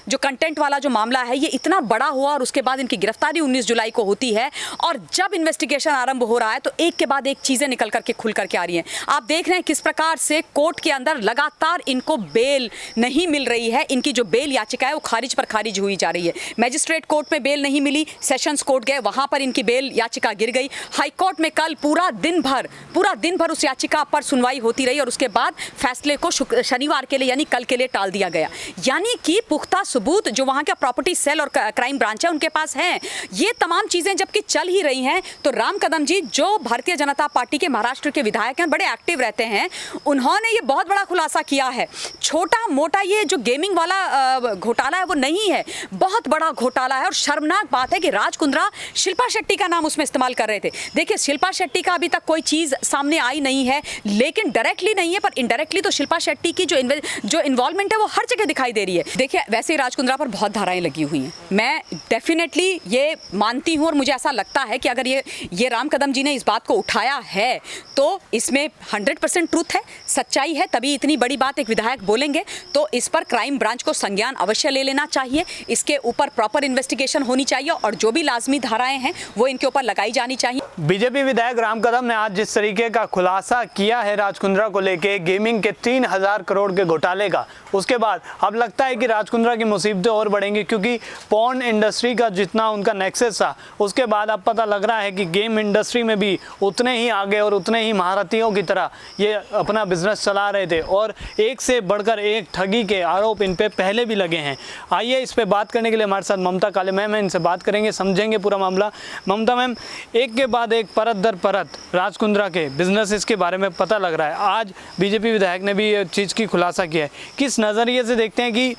जो कंटेंट वाला जो मामला है ये इतना बड़ा हुआ और उसके बाद इनकी गिरफ्तारी 19 जुलाई को होती है। और जब इन्वेस्टिगेशन आरंभ हो रहा है तो एक के बाद एक चीजें निकल करके खुल करके आ रही हैं। आप देख रहे हैं किस प्रकार से कोर्ट के अंदर लगातार इनको बेल नहीं मिल रही है। इनकी जो बेल याचिका है वो खारिज पर खारिज हुई जा रही है। मैजिस्ट्रेट कोर्ट में बेल नहीं मिली, सेशंस कोर्ट गए, वहां पर इनकी बेल याचिका गिर गई। हाई कोर्ट में कल पूरा दिन भर उस याचिका पर सुनवाई होती रही और उसके बाद फैसले को शनिवार के लिए यानी कल के लिए टाल दिया गया। यानी कि पुख्ता सबूत जो वहां का प्रॉपर्टी सेल और क्राइम ब्रांच है उनके पास है। ये तमाम चीजें जबकि चल ही रही हैं तो राम कदम जी जो भारतीय जनता पार्टी के महाराष्ट्र के विधायक हैं, बड़े एक्टिव रहते हैं, उन्होंने ये बहुत बड़ा खुलासा किया है। छोटा मोटा ये जो गेमिंग वाला घोटाला है वो नहीं है, बहुत बड़ा घोटाला है। और शर्मनाक बात है कि राज कुंद्रा शिल्पा शेट्टी का नाम उसमें इस्तेमाल कर रहे थे। देखिए शिल्पा शेट्टी का अभी तक कोई चीज सामने आई नहीं है, लेकिन डायरेक्टली नहीं है पर इनडायरेक्टली तो शिल्पा शेट्टी की जो इन्वॉल्वमेंट है वो हर जगह दिखाई दे रही है। देखिए वैसे ही राज कुंद्रा पर बहुत धाराएं लगी हुई हैं, मैं डेफिनेटली ये मानती हूं और मुझे ऐसा लगता है कि अगर ये राम कदम जी ने इस बात को उठाया है तो इसमें 100% ट्रूथ है, सच्चाई है, तभी इतनी बड़ी बात एक विधायक बोलेंगे। तो इस पर क्राइम ब्रांच को संज्ञान अवश्य ले लेना चाहिए, इसके ऊपर प्रॉपर इन्वेस्टिगेशन होनी चाहिए और जो भी लाजमी धाराएं हैं वो इनके ऊपर लगाई जानी चाहिए। बीजेपी विधायक राम कदम ने आज जिस तरीके का खुलासा किया है राज कुंद्रा को लेके गेमिंग के 3000 करोड़ के घोटाले का, उसके बाद अब लगता है कि राज कुंद्रा की मुसीबतें और बढ़ेंगी, क्योंकि पॉर्न इंडस्ट्री का जितना उनका नेक्सस था उसके बाद अब पता लग रहा है कि गेम इंडस्ट्री में भी उतने ही आगे और उतने ही महारथियों की तरह ये अपना बिजनेस चला रहे थे और एक से बढ़कर एक ठगी के आरोप इन पे पहले भी लगे हैं। आइए इस पे बात करने के लिए हमारे साथ ममता काले मैम है, इनसे बात करेंगे, समझेंगे पूरा मामला। ममता मैम, एक के बाद एक परत दर परत राज कुंद्रा के बिजनेस के बारे में पता लग रहा है। आज बीजेपी विधायक ने भी ये चीज़ की खुलासा किया है, किस नज़रिए से देखते हैं कि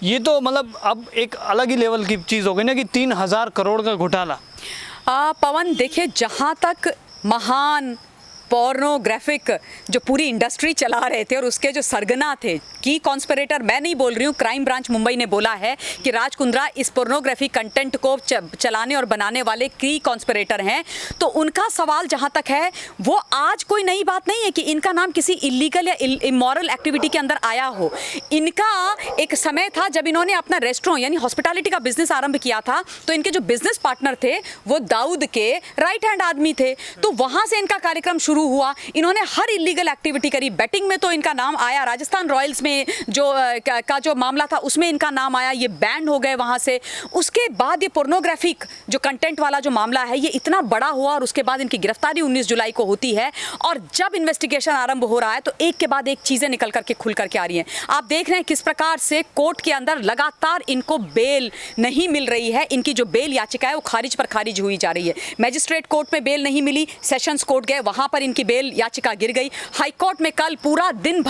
ये तो मतलब अब एक अलग ही लेवल की चीज़ हो गई ना कि 3000 करोड़ का घोटाला। पवन देखिए, जहाँ तक महान पोर्नोग्राफिक जो पूरी इंडस्ट्री चला रहे थे और उसके जो सरगना थे, की कॉन्स्पिरेटर मैं नहीं बोल रही हूँ, क्राइम ब्रांच मुंबई ने बोला है कि राज कुंद्रा इस पोर्नोग्राफी कंटेंट को चलाने और बनाने वाले की कॉन्स्पिरेटर हैं। तो उनका सवाल जहाँ तक है वो आज कोई नई बात नहीं है कि इनका नाम किसी इलीगल या इमोरल एक्टिविटी के अंदर आया हो। इनका एक समय था जब इन्होंने अपना रेस्टोरेंट यानी हॉस्पिटैलिटी का बिजनेस आरंभ किया था, तो इनके जो बिजनेस पार्टनर थे वो दाऊद के राइट हैंड आदमी थे। तो वहां से इनका कार्यक्रम शुरू हुआ। इन्होंने हर इलीगल एक्टिविटी करी। बैटिंग में तो इनका नाम आया, राजस्थान रॉयल्स में जो मामला था उसमें इनका नाम आया, ये बैंड हो गए वहां से। उसके बाद ये पोर्नोग्राफिक जो कंटेंट वाला जो मामला है ये इतना बड़ा हुआ और उसके बाद इनकी गिरफ्तारी 19 जुलाई को होती है। और जब इन्वेस्टिगेशन आरंभ हो रहा है तो एक के बाद एक चीजें निकल करके खुल करके आ रही हैं। आप देख रहे हैं किस प्रकार से कोर्ट के अंदर लगातार इनको बेल नहीं मिल रही है। इनकी जो बेल याचिका है वो खारिज पर खारिज हुई जा रही है। मैजिस्ट्रेट कोर्ट में बेल नहीं मिली, सेशंस कोर्ट गए, वहां पर इनकी बेल याचिका गिर गई। हाई कोर्ट में कल पूरा दिन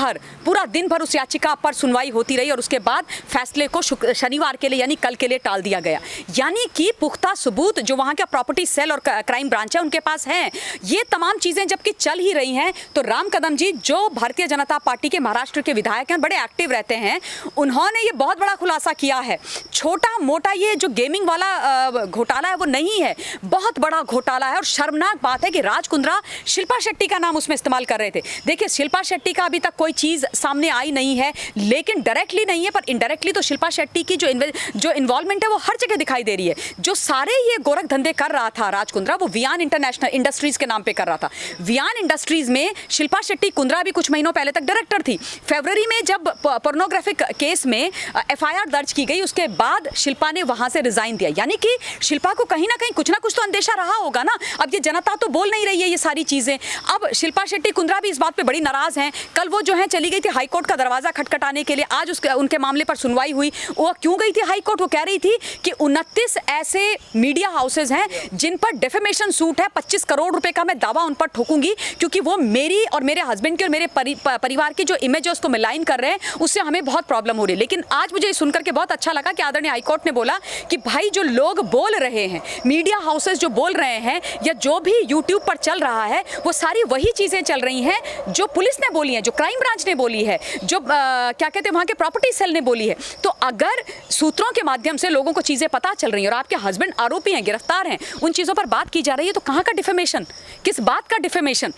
भर उस याचिका पर सुनवाई होती रही और उसके बाद फैसले को शनिवार के लिए यानी कल के लिए टाल दिया गया। यानी कि पुख्ता सबूत जो वहां का प्रॉपर्टी सेल और क्राइम ब्रांच है उनके पास है। ये तमाम चीजें जबकि चल ही रही हैं तो राम कदम जी जो भारतीय जनता पार्टी के महाराष्ट्र के विधायक हैं, बड़े एक्टिव रहते हैं, उन्होंने ये बहुत बड़ा खुलासा किया है। छोटा मोटा ये जो गेमिंग वाला घोटाला है वो नहीं है, बहुत बड़ा घोटाला है। और शर्मनाक बात है कि राज कुंद्रा शिल्पा शेट्टी का नाम उसमें इस्तेमाल कर रहे थे। देखिए शिल्पा शेट्टी का अभी तक कोई चीज सामने आई नहीं है, लेकिन डायरेक्टली नहीं है पर इनडायरेक्टली तो शिल्पा शेट्टी की जो इन्वॉल्वमेंट है वो हर जगह दिखाई दे रही है। जो सारे ये गोरख धंधे कर रहा था राज कुंद्रा वो वियान इंटरनेशनल इंडस्ट्रीज के नाम पे कर रहा था। वियान इंडस्ट्रीज में शिल्पा शेट्टी कुंद्रा भी कुछ महीनों पहले तक डायरेक्टर थी। फरवरी में जब पोर्नोग्राफिक केस में FIR दर्ज की गई उसके बाद शिल्पा ने वहां से रिजाइन दिया। यानी कि शिल्पा को कहीं ना कहीं कुछ ना कुछ तो अंदेशा रहा होगा ना। अब ये जनता तो बोल नहीं रही है ये सारी चीजें। अब शिल्पा शेट्टी कुंद्रा भी इस बात पे बड़ी नाराज हैं। कल वो जो है चली गई थी हाई कोर्ट का दरवाजा खटखटाने के लिए, आज उनके मामले पर सुनवाई हुई। वो क्यों गई थी हाई कोर्ट? वो कह रही थी कि 29 ऐसे मीडिया हाउसेज हैं जिन पर डेफेमेशन सूट है, 25 करोड़ रुपए का मैं दावा उन पर ठोकूंगी क्योंकि वो मेरी और मेरे हस्बैंड की और मेरे परिवार की जो इमेज है उसको मिलाइन कर रहे हैं, उससे हमें बहुत प्रॉब्लम हो रही है। लेकिन आज मुझे सुनकर के बहुत अच्छा लगा कि आदरणीय हाईकोर्ट ने बोला कि भाई जो लोग बोल रहे हैं, मीडिया हाउसेज जो बोल रहे हैं या जो भी यूट्यूब पर चल रहा है वो सारी वही चीजें चल रही हैं जो पुलिस ने बोली है, जो क्राइम ब्रांच ने बोली है, जो क्या कहते हैं वहां के प्रॉपर्टी सेल ने बोली है। तो अगर सूत्रों के माध्यम से लोगों को चीजें पता चल रही हैं और आपके हस्बैंड आरोपी हैं, गिरफ्तार हैं, उन चीजों पर बात की जा रही है तो कहां का डिफेमेशन, किस बात का डिफेमेशन?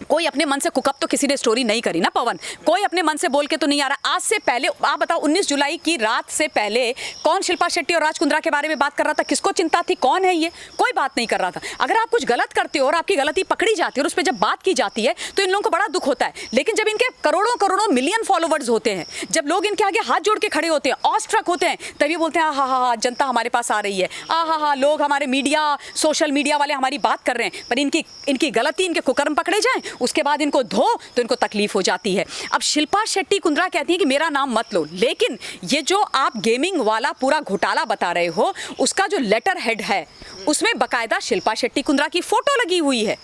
कोई अपने मन से कुकअप तो किसी ने स्टोरी नहीं करी ना पवन, कोई अपने मन से बोल के तो नहीं आ रहा। आज से पहले आप बताओ 19 जुलाई की रात से पहले कौन शिल्पा शेट्टी और राज कुंद्रा के बारे में बात कर रहा था? किसको चिंता थी? कौन है ये? कोई बात नहीं कर रहा था। अगर आप कुछ गलत करते हो और आपकी गलती पकड़ी जाती है और उस पर जब बात की जाती है तो इन लोगों को बड़ा दुख होता है। लेकिन जब इनके करोड़ों करोड़ों मिलियन फॉलोवर्स होते हैं, जब लोग इनके आगे हाथ जोड़ के खड़े होते हैं, ऑस्ट्रक होते हैं, तभी बोलते हैं हा जनता हमारे पास आ रही है, हा लोग हमारे मीडिया सोशल मीडिया वाले हमारी बात कर रहे हैं। पर इनकी गलती, इनके कुकर्म पकड़े जाएं, उसके बाद इनको धो तो इनको तकलीफ हो जाती है। अब शिल्पा शेट्टी कुंद्रा कहती है कि मेरा नाम मत लो, लेकिन ये जो आप गेमिंग वाला पूरा घोटाला बता रहे हो उसका जो लेटर हेड है उसमें बकायदा शिल्पा शेट्टी कुंद्रा की फोटो लगी हुई है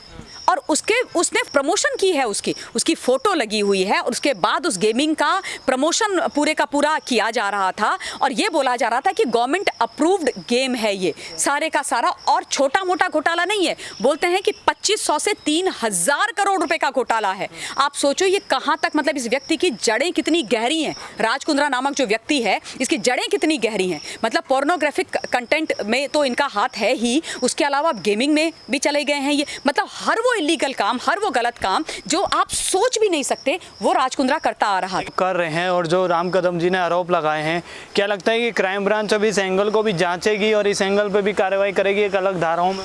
और उसने प्रमोशन की है, उसकी फोटो लगी हुई है और उसके बाद उस गेमिंग का प्रमोशन पूरे का पूरा किया जा रहा था और ये बोला जा रहा था कि गवर्नमेंट अप्रूव्ड गेम है ये सारे का सारा और छोटा मोटा घोटाला नहीं है। बोलते हैं कि 2500 से 3000 करोड़ रुपए का घोटाला है। आप सोचो ये कहाँ तक, मतलब इस व्यक्ति की जड़ें कितनी गहरी हैं। राज कुंद्रा नामक जो व्यक्ति है इसकी जड़ें कितनी गहरी हैं, मतलब पोर्नोग्राफिक कंटेंट में तो इनका हाथ है ही, उसके अलावा गेमिंग में भी चले गए हैं ये। मतलब हर वो इलीगल काम, हर वो गलत काम जो आप सोच भी नहीं सकते वो राज कुंद्रा करता आ रहा कर रहे हैं। और जो राम कदम जी ने आरोप लगाए हैं, क्या लगता है कि क्राइम ब्रांच अब इस एंगल को भी जांचेगी और इस एंगल पे भी कार्रवाई करेगी एक अलग धाराओं में?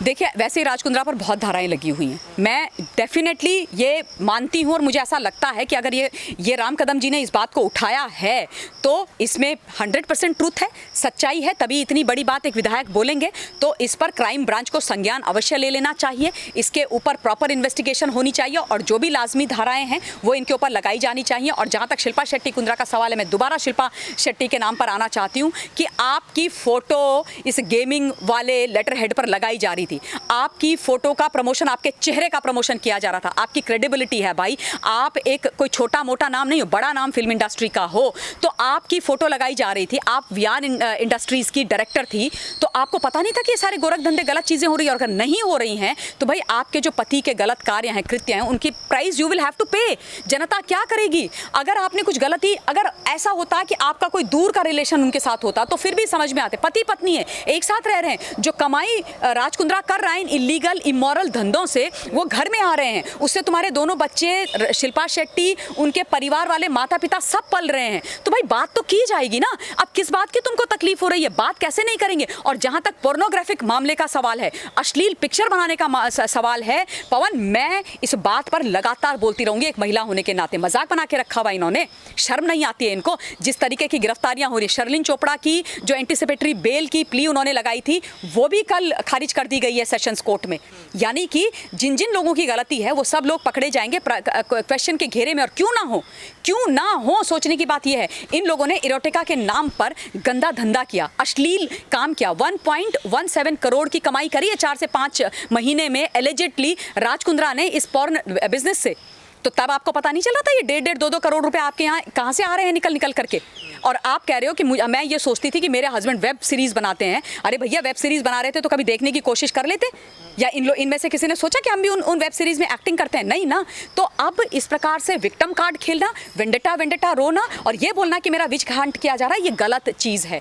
देखिए वैसे ही राज कुंद्रा पर बहुत धाराएं लगी हुई हैं। मैं डेफिनेटली ये मानती हूँ और मुझे ऐसा लगता है कि अगर ये राम कदम जी ने इस बात को उठाया है तो इसमें 100% ट्रूथ है, सच्चाई है, तभी इतनी बड़ी बात एक विधायक बोलेंगे। तो इस पर क्राइम ब्रांच को संज्ञान अवश्य ले लेना चाहिए, इसके ऊपर प्रॉपर इन्वेस्टिगेशन होनी चाहिए और जो भी लाजमी धाराएं हैं वो इनके ऊपर लगाई जानी चाहिए। और जहाँ तक शिल्पा शेट्टी कुंद्रा का सवाल है, मैं दोबारा शिल्पा शेट्टी के नाम पर आना चाहती हूँ कि आपकी फ़ोटो इस गेमिंग वाले लेटर हेड पर लगाई जा रही थी, आपकी फोटो का प्रमोशन, आपके चेहरे का प्रमोशन किया जा रहा था। आपकी क्रेडिबिलिटी है भाई, आप एक कोई छोटा मोटा नाम नहीं हो, बड़ा नाम फिल्म इंडस्ट्री का हो, तो आपकी फोटो लगाई जा रही थी। आप वियान इंडस्ट्रीज की डायरेक्टर थी, तो आपको पता नहीं था कि ये सारे गोरख धंधे गलत चीजें हो रही है? और अगर नहीं हो रही हैं तो भाई आपके जो पति के गलत कार्य हैं, कृत्य हैं, उनकी price you will have to pay. जनता क्या करेगी? अगर आपने कुछ गलती, अगर ऐसा होता कि आपका कोई दूर का रिलेशन उनके साथ होता तो फिर भी समझ में आते। पति पत्नी है, एक साथ रह रहे हैं, जो कमाई राज कुंद्रा कर रहा है इलीगल इमोरल धंधों से, वो घर में आ रहे हैं, उससे तुम्हारे दोनों बच्चे, शिल्पा शेट्टी, उनके परिवार वाले, माता पिता सब पल रहे हैं। तो भाई बात तो की जाएगी ना। अब किस बात की तुमको तकलीफ हो रही है? बात कैसे नहीं करेंगे? और जहां तक पोर्नोग्राफिक मामले का सवाल है, अश्लील पिक्चर बनाने का सवाल है, पवन, मैं इस बात पर लगातार बोलती रहूंगी एक महिला होने के नाते। मजाक बना के रखा हुआ इन्होंने, शर्म नहीं आती है इनको? जिस तरीके की गिरफ्तारियां हो रही है, शर्लिन चोपड़ा की जो एंटीसिपेटरी बेल की प्ली उन्होंने लगाई थी वो भी कल खारिज कर दी गई है सेशंस कोर्ट में। यानी कि जिन जिन लोगों की गलती है वो सब लोग पकड़े जाएंगे क्वेश्चन के घेरे में। और क्यों ना हो सोचने की बात यह है, इन लोगों ने इरोटिका के नाम पर गंदा धंधा किया, अश्लील काम किया, 1.17 करोड़ की कमाई करी है 4 से 5 महीने में एलिजिडली राज कुंद्रा ने इस पॉर्न बिजनेस से। तो तब आपको पता नहीं चल रहा था ये 1.5-2 करोड़ रुपए आपके यहाँ कहाँ से आ रहे हैं निकल करके? और आप कह रहे हो कि मैं ये सोचती थी कि मेरे हस्बैंड वेब सीरीज बनाते हैं। अरे भैया, वेब सीरीज बना रहे थे तो कभी देखने की कोशिश कर लेते? या इनमें से किसी ने सोचा कि हम भी उन वेब सीरीज में एक्टिंग करते हैं? नहीं ना। तो अब इस प्रकार से विक्टिम कार्ड खेलना, वेंडेटा रोना और ये बोलना कि मेरा विच हंट किया जा रहा है, ये गलत चीज़ है।